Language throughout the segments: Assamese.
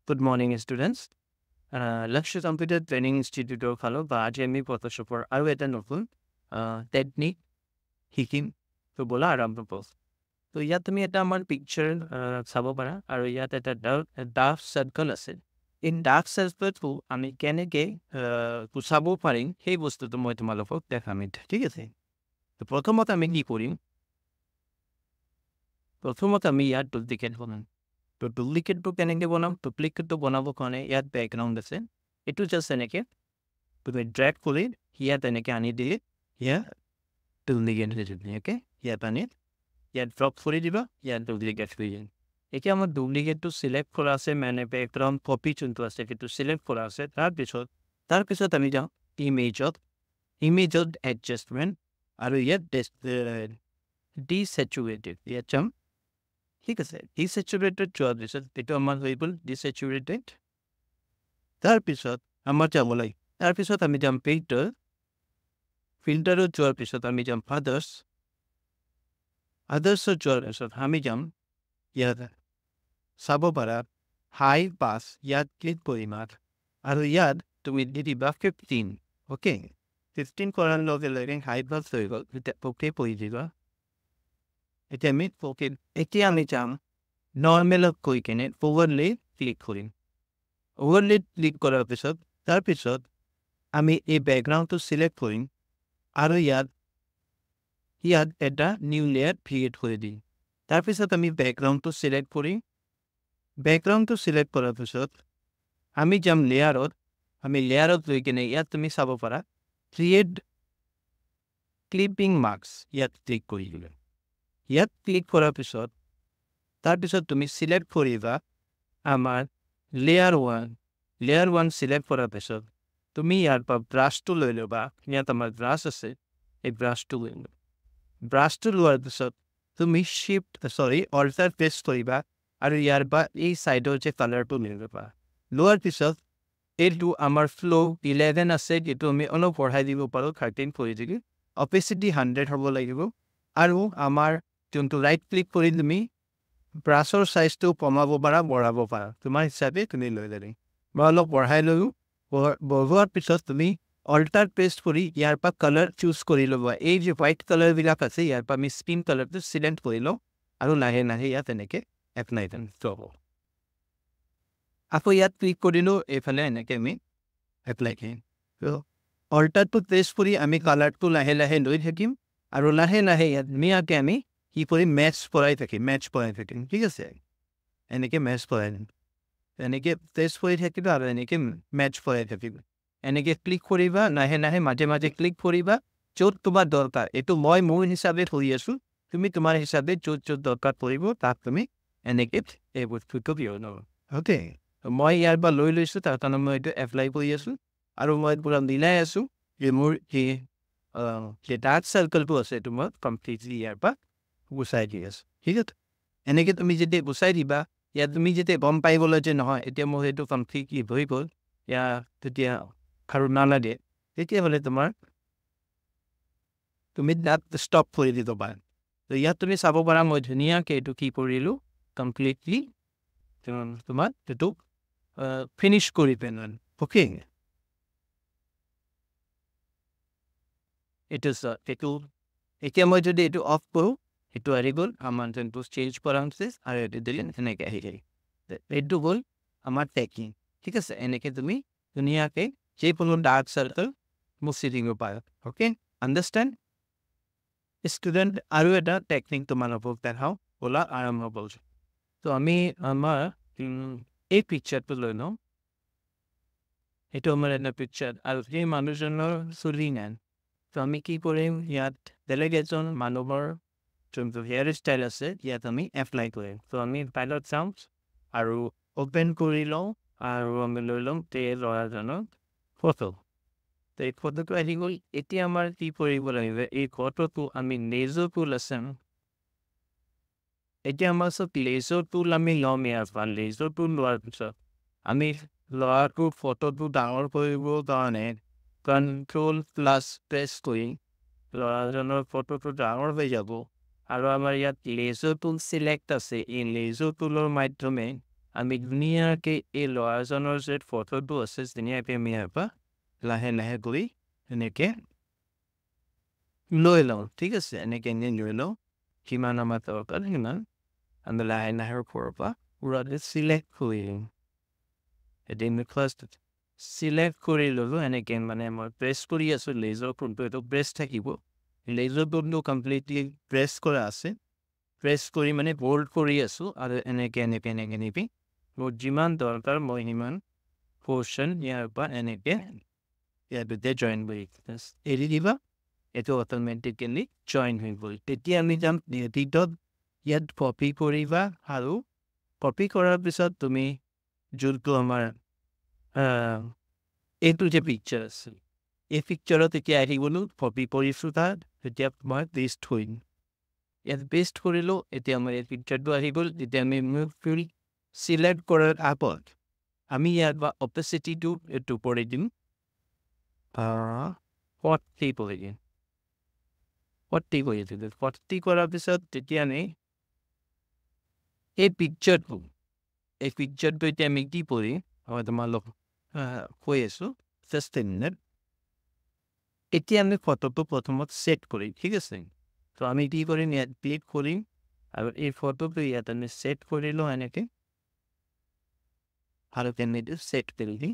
Good morning, students. Lakshya Computer Training Institute of Hello, বা আজি আমি Photoshopৰ আৰু এটা নতুন টেকনিক শিকিম তো বলা আৰম্ভ কৰোঁ। তো ইয়াত তুমি এটা আমাৰ পিকচাৰ চাব পাৰা আৰু ইয়াত এটা ডাৰ্ক সাৰ্কেল আছে। এই ডাৰ্ক সাৰ্কেলটো আমি কেনেকৈ গুচাব পাৰিম সেই বস্তুটো মই তোমালোকক দেখাম এতিয়া, ঠিক আছে? তো প্ৰথমতে আমি কি কৰিম? প্ৰথমতে আমি ইয়াত ডুপ্লিকেট বনাম। তো ডুপ্লিকেটটো কেনেকৈ বনাম? ডুপ্লিকেটটো বনাবৰ কাৰণে ইয়াত বেকগ্ৰাউণ্ড আছে। এইটো জাষ্ট এনেকৈ তুমি ড্ৰেগ কৰি ইয়াত এনেকৈ আনি দিয়ে, ইয়াত ডুপ্লিকেট হৈ যাব, অ'কে? ইয়াত আনি ইয়াত ড্ৰপ কৰি দিবা, ইয়াত ডুপ্লিকেট হৈ যায়। এতিয়া আমাৰ ডুপ্লিকেটটো চিলেক্ট কৰা আছে, মানে বেকগ্ৰাউণ্ড কপি যোনটো আছে সেইটো চিলেক্ট কৰা আছে। তাৰপিছত আমি যাওঁ ইমেজত এডজাষ্টমেণ্ট আৰু ইয়াত ডিছেচুৰেটেড ইয়াত যাম, ঠিক আছে? ডিছেচুৰেটেড যোৱাৰ পিছত এইটো আমাৰ হৈ গ'ল ডিছেচুৰেটেড। তাৰপিছত আমাৰ যাব লাগে, তাৰপিছত আমি যাম ফিল্টাৰত যোৱাৰ পিছত আমি যাম আদাৰ্ছত যোৱাৰ পিছত আমি যাম ইয়াত চাব পাৰা হাই পাছ, ইয়াত ক্লিক কৰিম আৰু ইয়াত তুমি দি দিবা 15, অ'কে? 15 কৰাৰ লগে লগে হাই পাছ হৈ গ'ল, এতিয়া অ'কে কৰি দিবা। এতিয়া আমি যাম নৰ্মেলত গৈ কেনে অভাৰলে ক্লিক কৰিম। অভাৰলে ক্লিক কৰাৰ পিছত তাৰপিছত আমি এই বেকগ্ৰাউণ্ডটো চিলেক্ট কৰিম আৰু ইয়াত এটা নিউ লেয়াৰ ক্ৰিয়েট কৰি দিম। তাৰপিছত আমি বেকগ্ৰাউণ্ডটো চিলেক্ট কৰিম। বেকগ্ৰাউণ্ডটো চিলেক্ট কৰাৰ পিছত আমি যাম লেয়াৰত লৈ কেনে ইয়াত তুমি চাব পাৰা ক্ৰিয়েট ক্লিপিং মাৰ্কছ, ইয়াত ক্লিক কৰি দিলে। ইয়াত ক্লিক কৰাৰ পিছত তাৰপিছত তুমি চিলেক্ট কৰিবা আমাৰ লেয়াৰ ওৱান চিলেক্ট কৰাৰ পিছত তুমি ইয়াৰ পৰা ব্ৰাছটো লৈ ল'বা। ইয়াত আমাৰ ব্ৰাছ আছে, এই ব্ৰাছটো লৈ ল'বা। ব্ৰাছটো লোৱাৰ পিছত তুমি অল্টাৰ প্ৰেছ কৰিবা আৰু ইয়াৰ পৰা এই ছাইডৰ যে কালাৰটো লৈ ল'বা। লোৱাৰ পিছত এইটো আমাৰ ফ্ল' 11 আছে, এইটো আমি অলপ বঢ়াই দিব পাৰোঁ, 13 কৰি দিলে। অপেচিটি 100 হ'ব লাগিব আৰু আমাৰ যোনটো ৰাইট ক্লিক কৰি তুমি ব্ৰাছৰ চাইজটো কমাব পাৰা, বঢ়াব পাৰা, তোমাৰ হিচাপে তুমি লৈ ল'লে। মই অলপ বঢ়াই ল'লোঁ। বঢ়োৱাৰ পিছত তুমি অল্টাৰ প্ৰেছ কৰি ইয়াৰ পৰা কালাৰ চুজ কৰি ল'বা। এই যে হোৱাইট কালাৰবিলাক আছে ইয়াৰ পৰা আমি স্কিন কালাৰটো চিলেক্ট কৰি লওঁ আৰু লাহে লাহে ইয়াত এনেকৈ এপ্লাই হ'ব। আকৌ ইয়াত ক্লিক কৰিলোঁ, এইফালে এনেকৈ আমি এপ্লাই কৰিম। অল্টাৰটো প্ৰেছ কৰি আমি কালাৰটো লাহে লাহে লৈ থাকিম আৰু লাহে লাহে ইয়াত ধুনীয়াকৈ আমি কি কৰিম মেচ পৰাই থাকিম, ঠিক আছে? এনেকৈ মেচ পৰাই দিম, এনেকৈ প্ৰেছ কৰি থাকিব আৰু এনেকৈ মেচ পৰাই থাকিব। এনেকৈ ক্লিক কৰিবা, লাহে লাহে মাজে মাজে ক্লিক কৰিবা য'ত তোমাৰ দৰকাৰ। এইটো মই মোৰ হিচাপে কৰি আছোঁ, তুমি তোমাৰ হিচাপে য'ত দৰকাৰ পৰিব তাক তুমি এনেকৈ এই বস্তুটো ল'বা, অ'কে? মই ইয়াৰ পৰা লৈ লৈছোঁ, তাৰ কাৰণে মই এইটো এপ্লাই কৰি আছোঁ আৰু মই পূৰা মিলাই আছোঁ যে মোৰ যে ডাৰ্ক চাৰ্কলটো আছে এইটো মই কমপ্লিটলি ইয়াৰ পৰা গুচাই দি আছোঁ, ঠিক আছে? এনেকৈ তুমি যেতিয়া গুচাই দিবা, ইয়াত তুমি যেতিয়া গম পাই গ'লা যে নহয় এতিয়া মোৰ সেইটো কমপ্লিটলি হৈ গ'ল, তেতিয়া আৰু নালাগে, তেতিয়াহ'লে তুমি তাত ষ্টপ কৰি দিব পাৰা। তো ইয়াত তুমি চাব পাৰা মই ধুনীয়াকৈ এইটো কি কৰিলোঁ, কমপ্লিটলি তোমাৰ এইটো ফিনিছ কৰি পেলালোঁ, অ'কে? এইটো এতিয়া মই যদি এইটো অফ কৰোঁ, সেইটো আহি গ'ল আমাৰ যোনটো চেঞ্জ কৰা হৈছে আৰু এইটো দিলে এনেকৈ আহি যায়। এইটো হ'ল আমাৰ টেকনিক, ঠিক আছে? এনেকৈ তুমি ধুনীয়াকৈ যিকোনো ডাৰ্ক চাৰ্কল মুচি দিব পাৰা, অ'কে? Understand student? আৰু এটা টেকনিক তোমালোকক দেখাওঁ, ব'লা আৰম্ভ কৰিছোঁ। তো আমি আমাৰ এই পিকচাৰটো লৈ লওঁ। এইটো আমাৰ এটা পিকচাৰ আৰু সেই মানুহজনৰ চুলি নাই। তো আমি কি কৰিম, ইয়াত বেলেগ এজন মানুহৰ যোনটো হেয়াৰ ষ্টাইল আছে ইয়াত আমি এপ্লাই কৰিম। তো আমি ফাইলত যাওঁ আৰু অ'পেন কৰি লওঁ আৰু আমি লৈ ল'ম ল'ৰাজনৰ ফটো। তো এই ফটোটো আহি গ'ল। এতিয়া আমাৰ কি কৰিব লাগিব, এই ফটোটো আমি লেজাৰ টুল আছে, এতিয়া আমাৰ চব লেজাৰ টুল আমি ল'ম। ইয়াৰ পৰা লেজাৰ টুল লোৱাৰ পিছত আমি ল'ৰাটোৰ ফটোটো ডাঙৰ কৰিবৰ কাৰণে Ctrl+ প্ৰেছ কৰি ল'ৰাজনৰ ফটোটো ডাঙৰ হৈ যাব আৰু আমাৰ ইয়াত লেজাৰ টুল চিলেক্ট আছে। এই লেজাৰ টুলৰ মাধ্যমে আমি ধুনীয়াকৈ এই ল'ৰাজনৰ যে ফটোটো আছে ধুনীয়াকৈ আমি ইয়াৰ পৰা লাহে লাহে কৰি এনেকৈ লৈ লওঁ ঠিক আছে এনেকৈ লৈ লওঁ কিমান আমাৰ দৰকাৰ সিমান আমি লাহে লাহে ওপৰৰ পৰা পুৰাটো চিলেক্ট কৰি দিম এতিয়া আমি ফাৰ্ষ্ট চিলেক্ট কৰি ল'লোঁ এনেকৈ মানে মই প্ৰেছ কৰি আছোঁ লেজাৰ কোনটো এইটো প্ৰেছ থাকিব লেজাৰ কোনটো কমপ্লিটলি প্ৰেছ কৰা আছে প্ৰেছ কৰি মানে হোল্ড কৰি আছোঁ আৰু এনেকৈ নিপি মোৰ যিমান দৰকাৰ মই সিমান পৰ্চন ইয়াৰ পৰা এনেকৈ ইয়াৰ ভিতৰত জইন কৰি এৰি দিবা এইটো অট'মেটিকেলি জইন হৈ গ'ল তেতিয়া আমি যাম এডিটত ইয়াত কপি কৰিবা আৰু কপি কৰাৰ পিছত তুমি যোনটো আমাৰ এইটো যে পিকচাৰ আছে এই পিকচাৰত এতিয়া আহি গ'লোঁ কপি কৰিছোঁ তাত তেতিয়া মই পেষ্ট কৰিম ইয়াত পেষ্ট কৰিলোঁ এতিয়া আমাৰ এই পিকচাৰটো আহি গ'ল তেতিয়া আমি ফিল চিলেক্ট কৰাৰ আগত আমি ইয়াত বা অপেচিটিটো এইটো কৰি দিম 40 কৰি দিম 40 কৰি দিম 40 কৰাৰ পিছত তেতিয়া আমি এই পিকচাৰটো এতিয়া আমি কি কৰিম হয় তোমালোক কৈ আছোঁ জাষ্ট এ মিনিট এতিয়া আমি ফটোটো প্ৰথমত ছেট কৰিম ঠিক আছে তো আমি কি কৰিম ইয়াত ক্লিক কৰিম আৰু এই ফটোটো ইয়াত আমি ছেট কৰিলোঁ এনেকৈ আৰু তেনেকৈ ছেট কৰি দিম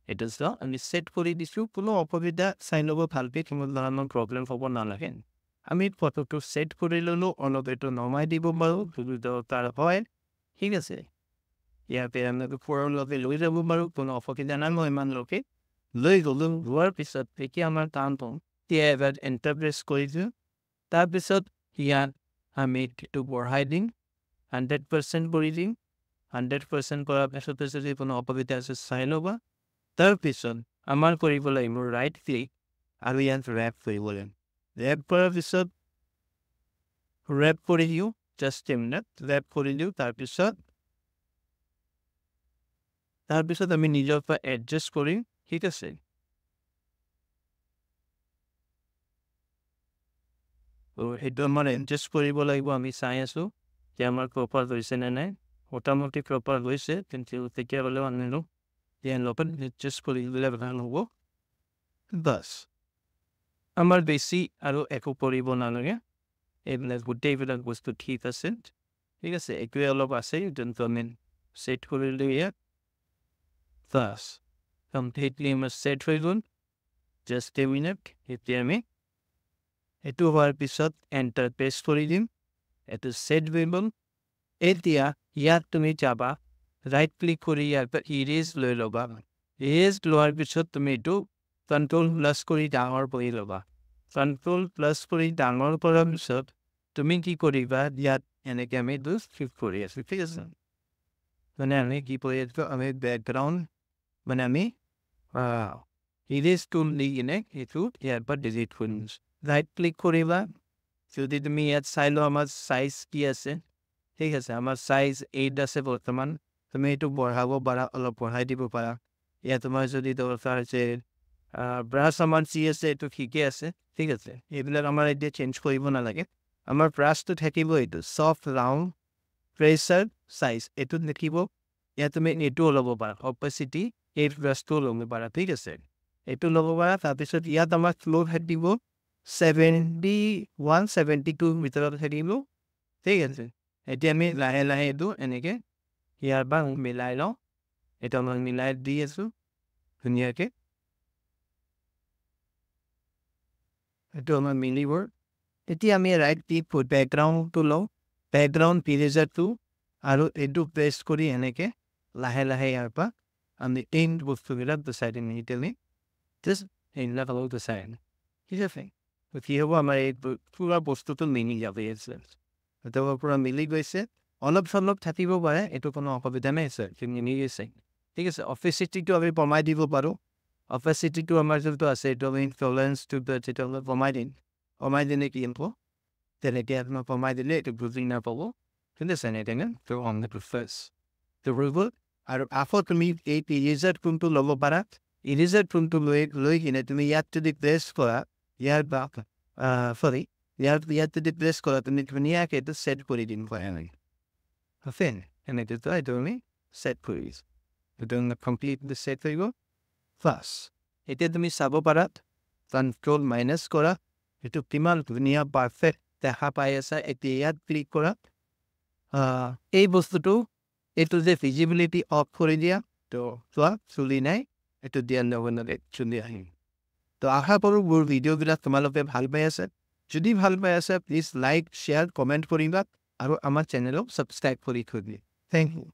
এইটো চাওঁ আমি ছেট কৰি দিছোঁ কোনো অসুবিধা চাই ল'ব ভালকৈ কোনো ধৰণৰ প্ৰব্লেম হ'ব নালাগে আমি ফটোটো ছেট কৰি ল'লোঁ অলপ এইটো নমাই দিব পাৰোঁ যদি দৰকাৰ হয় ঠিক আছে ইয়াতে আমি ওপৰলৈকে লৈ যাব পাৰোঁ কোনো অসুবিধা নাই মই ইমানলৈকে লৈ গ'লোঁ যোৱাৰ পিছত এতিয়া আমাৰ কামটো এতিয়া এবাৰ এণ্টাৰ প্ৰেছ কৰি দিওঁ তাৰপিছত ইয়াত আমি এইটো বঢ়াই দিম 100% কৰি দিম 100% কৰাৰ পিছতে যদি কোনো অসুবিধা আছে চাই ল'বা তাৰপিছত আমাৰ কৰিব লাগিব ৰাইট ক্লিক আৰু ইয়াত ৰেপ কৰিব লাগিব ৰেপ কৰাৰ পিছত ৰেপ কৰি দিওঁ জাষ্ট এ মিনিট ৰেপ কৰি দিওঁ তাৰপিছত আমি নিজৰ পৰা এডজাষ্ট কৰিম ঠিক আছে সেইটো আমাৰ এডজাষ্ট কৰিব লাগিব আমি চাই আছোঁ যে আমাৰ প্ৰপাৰ হৈছে নে নাই মোটামুটি প্ৰপাৰ হৈছে কিন্তু তেতিয়াহ'লেও আনিলোঁ ইয়াৰ লগত এডজাষ্ট কৰি দিলে ভাল হ'ব বাছ আমাৰ বেছি আৰু একো কৰিব নালাগে এইবিলাক গোটেইবিলাক বস্তু ঠিক আছে একোৱে অলপ আছে যোনটো আমি ছেট কৰিলোঁ ইয়াত বাছ কমপ্লিটলি আমাৰ ছেট হৈ গ'ল জাষ্ট এ মিনিট এতিয়া আমি এইটো হোৱাৰ পিছত এণ্টাৰ প্ৰেছ কৰি দিম এইটো ছেট হৈ গ'ল এতিয়া ইয়াত তুমি যাবা ৰাইট ক্লিক কৰি ইয়াৰ পৰা ইৰেজ লৈ ল'বা ইৰেজ লোৱাৰ পিছত তুমি এইটো কণ্ট্ৰল প্লাছ কৰি ডাঙৰ কৰি ল'বা কণ্ট্ৰল প্লাছ কৰি ডাঙৰ কৰাৰ পিছত তুমি কি কৰিবা ইয়াত এনেকৈ আমি এইটো ফিক্স কৰি আছোঁ ঠিক আছে মানে আমি কি কৰি আছোঁ আমি বেকগ্ৰাউণ্ড মানে আমি ইৰেজ টুল দি কিনে এইটো ইয়াৰ পৰা ডিলিট কৰি দিছোঁ ৰাইট ক্লিক কৰিবা যদি তুমি ইয়াত চাই লোৱা আমাৰ চাইজ কি আছে ঠিক আছে আমাৰ চাইজ 8 আছে বৰ্তমান তুমি এইটো বঢ়াব পাৰা অলপ বঢ়াই দিব পাৰা ইয়াত তোমাৰ যদি দৰকাৰ আছে ব্ৰাছ আমাৰ যি আছে এইটো ঠিকে আছে ঠিক আছে এইবিলাক আমাৰ এতিয়া চেঞ্জ কৰিব নালাগে আমাৰ ব্ৰাছটো থাকিব এইটো ছফ্ট ৰাউণ্ড প্ৰেছাৰ চাইজ এইটোত লিখিব ইয়াত তুমি এইটোও ল'ব পাৰা অপেচিটি এই ব্ৰাছটোও ল'ব পাৰা ঠিক আছে এইটো ল'ব পাৰা তাৰপিছত ইয়াত আমাৰ ফ্ল' থাকিব 71-72 ভিতৰত থাকিব ঠিক আছে এতিয়া আমি লাহে লাহে এইটো এনেকৈ ইয়াৰ পৰা মিলাই লওঁ এইটো মই মিলাই দি আছোঁ ধুনীয়াকৈ এইটো আমাৰ মিলিব এতিয়া আমি ৰাইট ক্লিক বেকগ্ৰাউণ্ডটো লওঁ বেকগ্ৰাউণ্ড ইৰেজাৰটো আৰু এইটো প্ৰেছ কৰি এনেকৈ লাহে লাহে ইয়াৰ পৰা আমি এই বস্তুবিলাক গুচাই দিম ইটেলি জাষ্ট সেইবিলাক অলপ গুচাই আনিম ঠিক আছে কি হ'ব আমাৰ এই পুৰা বস্তুটো মিলি যাব এইটো পূৰা মিলি গৈছে অলপ চলপ থাকিব পাৰে এইটো কোনো অসুবিধা নাই আছে মিলি গৈছে ঠিক আছে অপেচিটিটো আমি কমাই দিব পাৰোঁ অপেচিটিটো আমাৰ যোনটো আছে এইটো আমি টলাৰেঞ্চটো যিটো অলপ কমাই দিলে কি হ'ব তেনেকৈ আপোনাৰ কমাই দিলে এইটো বুজি নাপাব ঠিক আছে এনেকৈ তো অন দ্য ফাৰ্ষ্ট তো ৰ'ব আৰু আকৌ তুমি এই ইৰেজাৰ কোনটো ল'ব পাৰা ইৰেজাৰ কোনটো লৈ কিনে তুমি ইয়াত যদি প্ৰেছ কৰা ইয়াৰ যদি প্ৰেছ কৰা তুমি ধুনীয়াকৈ এইটো ছেট কৰি দিম পাৰে আছে এনেকৈ এইটো আমি সেট কৰি দিছোঁ এইটো কমপ্লিটলি সেট হৈ গ'ল প্লাছ এতিয়া তুমি চাব পাৰা কণ্ট্ৰল মাইনাছ কৰা এইটো কিমান ধুনীয়া পাৰফেক্ট দেখা পাই আছা এতিয়া ইয়াত ক্লিক কৰা এই বস্তুটো এইটো যে ভিজিবিলিটি অফ কৰি দিয়া তো চোৱা চুলি নাই এইটো দিয়া নগ'লে চুলি আহিম তো আশা কৰোঁ মোৰ ভিডিঅ'বিলাক তোমালোকে ভাল পাই আছে যদি ভাল পাই আছে প্লিজ লাইক শ্বেয়াৰ কমেণ্ট কৰিবা আৰু আমাৰ চেনেলক ছাবস্ক্ৰাইব কৰি থৈ দিয়া থেংক ইউ